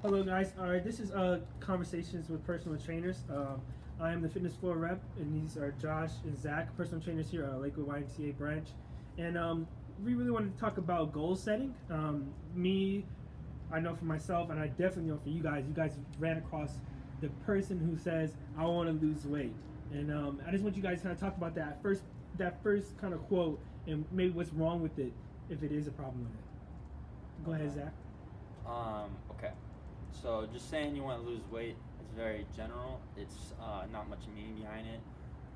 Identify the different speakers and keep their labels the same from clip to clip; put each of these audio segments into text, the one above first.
Speaker 1: Hello, guys. All right, this is Conversations with Personal Trainers. I am the fitness floor rep, and these are Josh and Zach, personal trainers here at Lakewood YMCA branch. And we really wanted to talk about goal setting. I know for myself, and I definitely know for you guys ran across the person who says, I want to lose weight. And I just want you guys to kind of talk about that first kind of quote and maybe what's wrong with it, if it is a problem with it. Go ahead, Zach.
Speaker 2: Okay. So just saying you want to lose weight is very general. It's not much meaning behind it,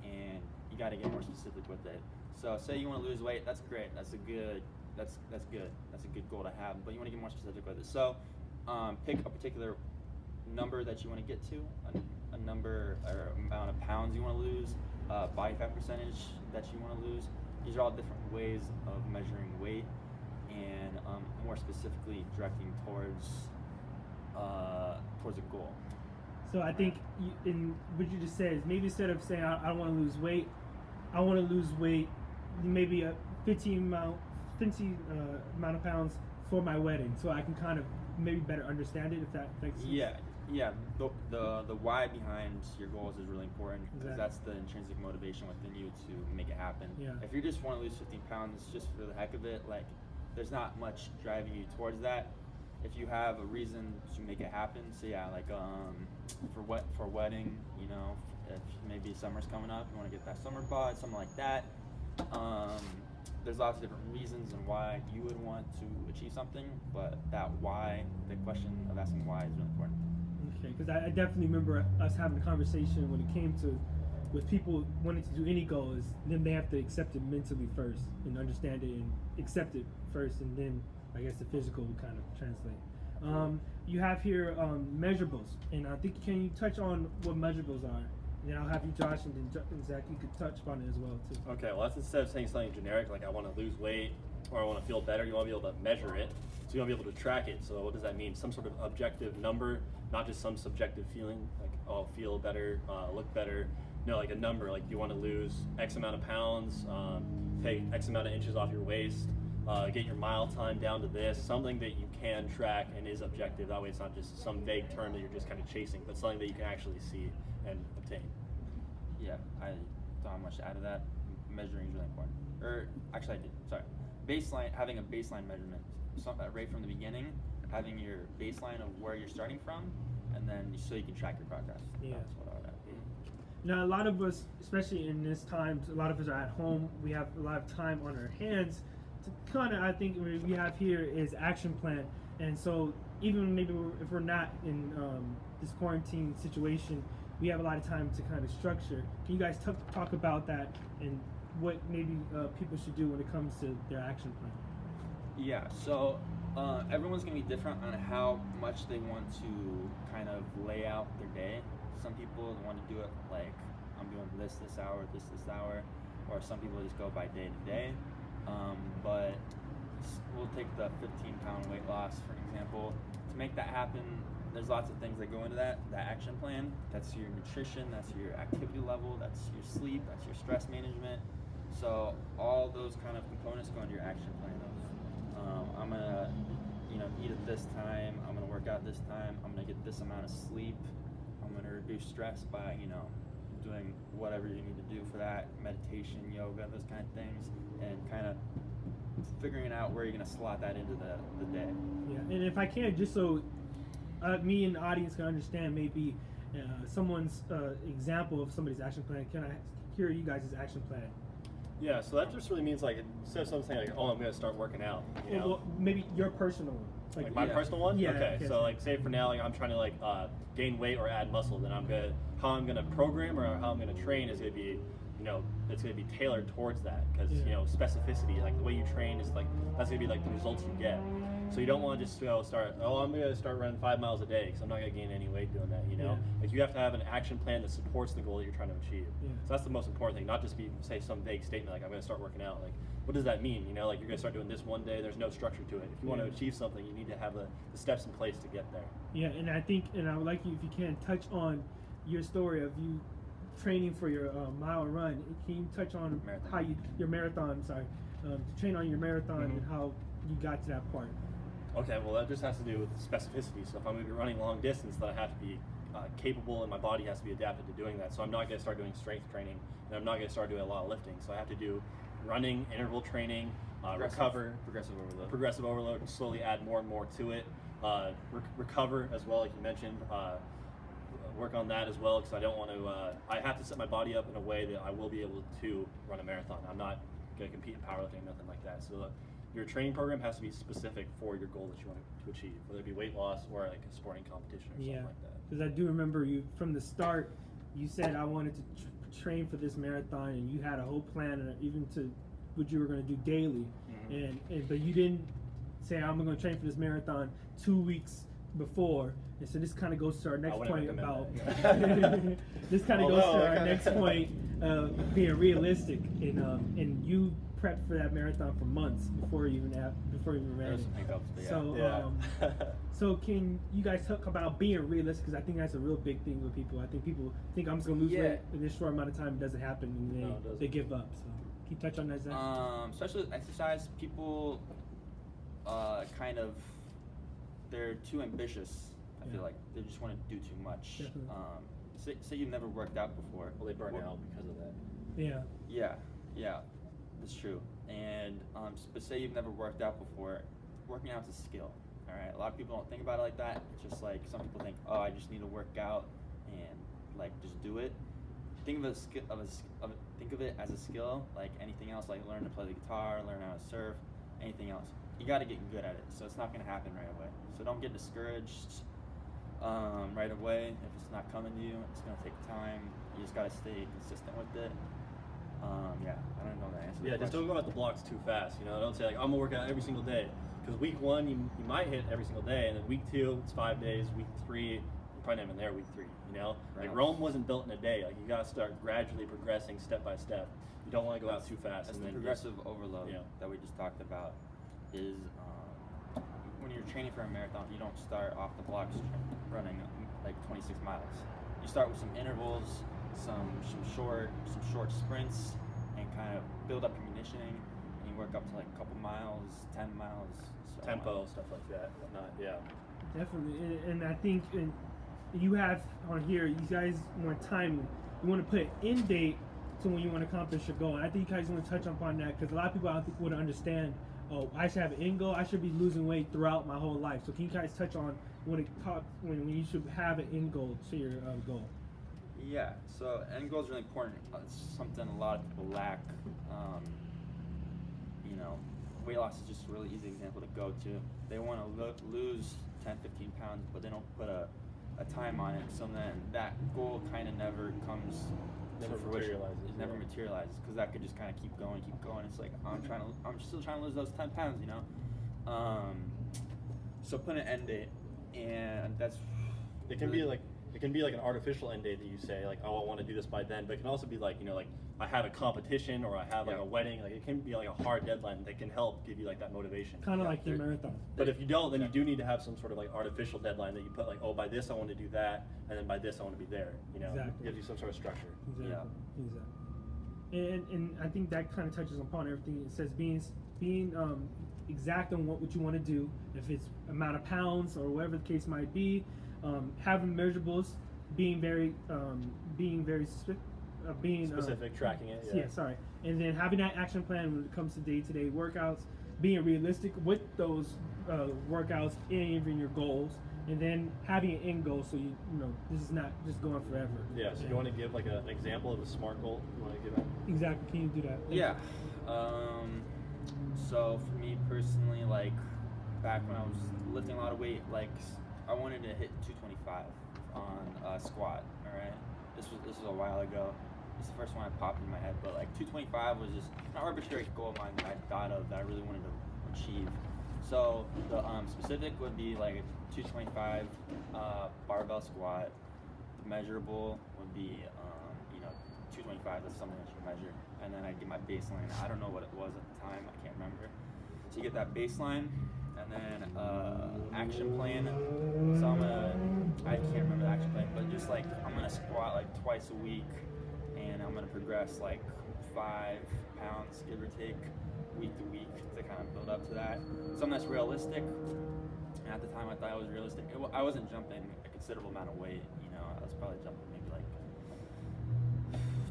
Speaker 2: and you got to get more specific with it. So say you want to lose weight, that's great. That's good. That's good. That's a good goal to have. But you want to get more specific with it. So pick a particular number that you want to get to, a number or amount of pounds you want to lose, body fat percentage that you want to lose. These are all different ways of measuring weight, and more specifically directing towards a goal.
Speaker 1: So I think in what you just said is maybe instead of saying I want to lose weight, I want to lose weight, maybe a 15 amount of pounds for my wedding, so I can kind of maybe better understand it, if that makes sense.
Speaker 2: Yeah. The why behind your goals is really important, because
Speaker 1: Exactly.
Speaker 2: that's the intrinsic motivation within you to make it happen.
Speaker 1: Yeah.
Speaker 2: If you just want to lose 15 pounds just for the heck of it, like there's not much driving you towards that. If you have a reason to make it happen, so yeah, like for wedding, you know, if maybe summer's coming up, you want to get that summer bod, something like that. There's lots of different reasons and why you would want to achieve something, but that why, the question of asking why is really important.
Speaker 1: Okay, because I definitely remember us having a conversation when it came to with people wanting to do any goal, is then they have to accept it mentally first and understand it and accept it first, and then I guess the physical would kind of translate. You have here measurables, and I think can you touch on what measurables are? And then I'll have you, Josh, and then Zach, you could touch upon it as well too.
Speaker 3: Okay, well that's instead of saying something generic like I want to lose weight or I want to feel better, you want to be able to measure it. So you want to be able to track it. So what does that mean? Some sort of objective number, not just some subjective feeling like, oh, feel better, look better. No, like a number, like you want to lose X amount of pounds, take X amount of inches off your waist, get your mile time down to this, something that you can track and is objective. That way it's not just some vague term that you're just kind of chasing, but something that you can actually see and obtain.
Speaker 2: Yeah, I don't have much to add to that. Measuring is really important. Or actually, I did. Sorry. Having a baseline measurement. So, right from the beginning, having your baseline of where you're starting from, and then so you can track your progress.
Speaker 1: Yeah.
Speaker 2: That's what I would add.
Speaker 1: Now, a lot of us, especially in this time, a lot of us are at home. We have a lot of time on our hands. To kind of, I think what we have here is action plan. And so even maybe if we're not in this quarantine situation, we have a lot of time to kind of structure. Can you guys talk about that and what maybe people should do when it comes to their action plan?
Speaker 2: Yeah, so everyone's going to be different on how much they want to kind of lay out their day. Some people want to do it like, I'm doing this hour, this hour, or some people just go by day to day. But we'll take the 15-pound weight loss, for example. To make that happen, there's lots of things that go into that action plan. That's your nutrition, that's your activity level, that's your sleep, that's your stress management. So all those kind of components go into your action plan of, I'm gonna, eat at this time, I'm gonna work out this time, I'm gonna get this amount of sleep, I'm gonna reduce stress by, doing whatever you need to do for that, meditation, yoga, those kind of things, and kind of figuring out where you're gonna slot that into the day.
Speaker 1: Yeah, and if I can, just so me and the audience can understand maybe someone's example of somebody's action plan, can I hear you guys' action plan?
Speaker 3: Yeah, so that just really means like instead of something like, oh, I'm going to start working out.
Speaker 1: Well, maybe your personal one.
Speaker 3: Like my personal one?
Speaker 1: Yeah.
Speaker 3: Okay, so like say for now, like I'm trying to gain weight or add muscle, then how I'm gonna program or how I'm gonna train is gonna be, it's gonna be tailored towards that, because specificity, like the way you train is like that's gonna be like the results you get. So you don't want to just I'm gonna start running 5 miles a day because I'm not gonna gain any weight doing that. Like you have to have an action plan that supports the goal that you're trying to achieve.
Speaker 1: Yeah.
Speaker 3: So that's the most important thing, not just say some vague statement like I'm gonna start working out. Like what does that mean? Like you're gonna start doing this one day. There's no structure to it. If you want to achieve something, you need to have the steps in place to get there.
Speaker 1: Yeah, and I think, and I would like you, if you can, touch on your story of you training for your mile run. Can you touch on how your marathon, to train on your marathon and how you got to that part?
Speaker 3: Okay, well that just has to do with specificity. So if I'm going to be running long distance, then I have to be capable, and my body has to be adapted to doing that. So I'm not going to start doing strength training, and I'm not going to start doing a lot of lifting. So I have to do running, interval training, progressive overload, and slowly add more and more to it. Recover as well, like you mentioned. Work on that as well, because I don't want to. I have to set my body up in a way that I will be able to run a marathon. I'm not going to compete in powerlifting, nothing like that. So your training program has to be specific for your goal that you want to achieve, whether it be weight loss or like a sporting competition or something like that.
Speaker 1: Because I do remember you from the start. You said I wanted to train for this marathon, and you had a whole plan, and even to what you were going to do daily. And but you didn't say I'm going to train for this marathon 2 weeks before. And so this kind of goes to our next point about this kind of goes to our next point of being realistic, and you prepped for that marathon for months before you even ran it. So can you guys talk about being realistic? Because I think that's a real big thing with people. I think people think I'm just gonna lose weight in this short amount of time. It doesn't happen, and they give up. So can you touch on that, Zach?
Speaker 2: Especially with exercise, people they're too ambitious. I feel like they just want to do too much. Say you've never worked out before.
Speaker 3: Well, they burn out because of that.
Speaker 2: Yeah, that's true. And but say you've never worked out before. Working out is a skill. All right, a lot of people don't think about it like that. It's just like some people think, oh, I just need to work out and like just do it. Think of it as a skill, like anything else, like learn to play the guitar, learn how to surf, anything else. You got to get good at it, so it's not going to happen right away. So don't get discouraged right away if it's not coming to you. It's going to take time. You just got to stay consistent with it. I don't know the answer.
Speaker 3: Yeah, just don't go out the blocks too fast. Don't say like I'm gonna work out every single day, because week 1 you might hit every single day, and then week 2 it's 5 days. Week 3 you're probably not even there. Week 3, like Rome wasn't built in a day. Like you got to start gradually progressing step by step. You don't want to go out too fast.
Speaker 2: That's the progressive overload that we just talked about. Is when you're training for a marathon, you don't start off the blocks running like 26 miles. You start with some intervals, some short sprints, and kind of build up your conditioning, and you work up to like a couple miles, 10 miles,
Speaker 3: tempo, stuff like that, whatnot. Yeah,
Speaker 1: definitely. And I think you have on here, you guys want timely. You want to put an end date to when you want to accomplish your goal. And I think you guys want to touch upon that, because a lot of people I don't think would understand. Oh, I should have an end goal. I should be losing weight throughout my whole life. So can you guys touch on when you should have an end goal to your goal?
Speaker 2: Yeah. So end goal is really important. It's something a lot of people lack. Weight loss is just a really easy example to go to. They want to lose 10, 15 pounds, but they don't put a time on it. So then that goal kind of never comes.
Speaker 3: Never materializes.
Speaker 2: It never materializes, because that could just kind of keep going. It's like I'm still trying to lose those 10 pounds, So put an end date, and that's.
Speaker 3: It can be like an artificial end date that you say like, oh, I want to do this by then, but it can also be like like I have a competition or I have like a wedding. Like it can be like a hard deadline that can help give you like that motivation.
Speaker 1: Kind of like your marathon.
Speaker 3: But if you don't, then you do need to have some sort of like artificial deadline that you put like, oh, by this I want to do that, and then by this I want to be there.
Speaker 1: Exactly.
Speaker 3: It gives you some sort of structure.
Speaker 1: Exactly. And I think that kind of touches upon everything. It says being exact on what you want to do. If it's amount of pounds or whatever the case might be, having measurables, being very
Speaker 3: specific, tracking it.
Speaker 1: And then having that action plan when it comes to day-to-day workouts, being realistic with those workouts and even your goals, and then having an end goal, so this is not just going forever.
Speaker 3: Yeah. So you want to give like an example of a SMART goal? You want to give that?
Speaker 1: Exactly. Can you do that?
Speaker 2: Yeah. So for me personally, like back when I was lifting a lot of weight, like I wanted to hit 225 on a squat. All right. This was a while ago. This is the first one that popped in my head, but like 225 was just an arbitrary goal of mine that I thought of that I really wanted to achieve. So the specific would be like a 225 barbell squat. The measurable would be 225. That's something that you measure, and then I get my baseline. I don't know what it was at the time. I can't remember. So you get that baseline, and then action plan. So I can't remember the action plan, but just like I'm gonna squat like twice a week, and I'm gonna progress like 5 pounds, give or take, week to week, to kind of build up to that. Something that's realistic, And at the time, I thought it was realistic. I wasn't jumping a considerable amount of weight. You know, I was probably jumping maybe like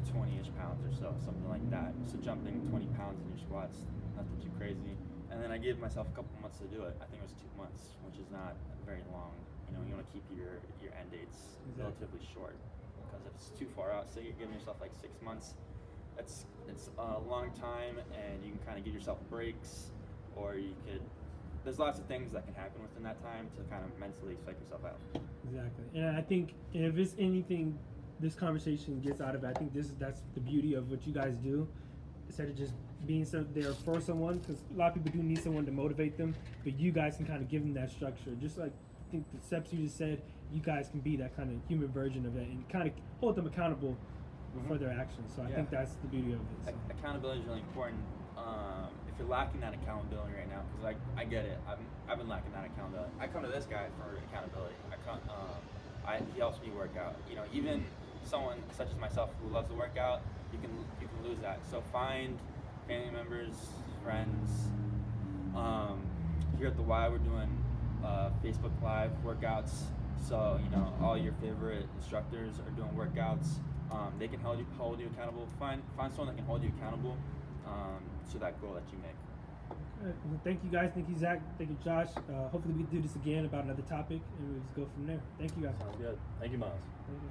Speaker 2: 20-ish pounds or so, something like that. So jumping 20 pounds in your squats, nothing too crazy. And then I gave myself a couple months to do it. I think it was 2 months, which is not very long. You know, you want to keep your end dates relatively short, because if it's too far out, say you're giving yourself like 6 months, it's a long time, and you can kind of give yourself breaks, or you could. There's lots of things that can happen within that time to kind of mentally psych yourself out.
Speaker 1: Exactly, and I think if it's anything, this conversation gets out of it. I think that's the beauty of what you guys do, instead of just being there for someone, because a lot of people do need someone to motivate them, but you guys can kind of give them that structure. Just like I think the steps you just said, you guys can be that kind of human version of it and kind of hold them accountable for their actions. So I think that's the beauty of it. So.
Speaker 2: Accountability is really important. If you're lacking that accountability right now, because I get it, I've been lacking that accountability. I come to this guy for accountability. He helps me work out. You know, even someone such as myself who loves to work out, you can lose that. So find family members, friends. Here at the Y, we're doing Facebook Live workouts. So you know, all your favorite instructors are doing workouts. They can hold you accountable. Find someone that can hold you accountable to that goal that you make.
Speaker 1: Well, thank you guys. Thank you, Zach. Thank you, Josh. Hopefully we can do this again about another topic, and we'll just go from there. Thank you guys.
Speaker 3: Sounds good. Thank you, Miles.
Speaker 1: Thank you.